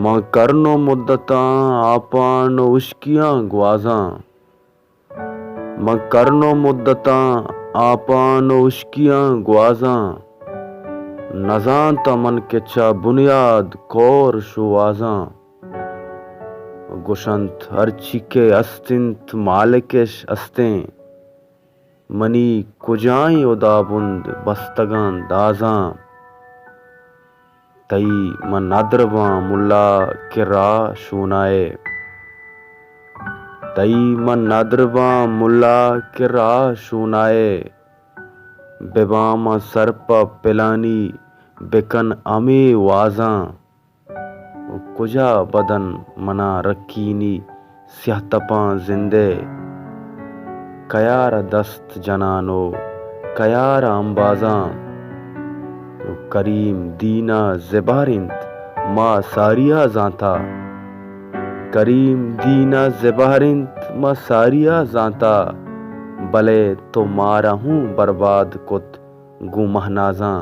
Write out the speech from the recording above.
ماں کرنو مدتاں آپان اشکیاں گوازاں، ماں کرنو مدتاں آپان اشکیاں گوازاں، نزانتا من کچا بنیاد کور شوازاں، گوشنت ہرچی کے استنت مالکش استیں، منی کجائیں ادا بند بستگاں دازاں، تئی من ندرواں ملا کہ راہ شونائے، تئی من ندرواں ملا کہ راہ شونائے، بباماں سرپا پلانی بکن امی وازاں، کجا بدن منا رکینی سیہ تپاں زندے، کیارہ دست جنانو کیارہ انبازاں، کریم دینہ زبارنت ما ساریا زانتا، کریم دینہ زبارنت ما ساریا زانتا، بلے تو مارا ہوں برباد کت گو مہنازاں۔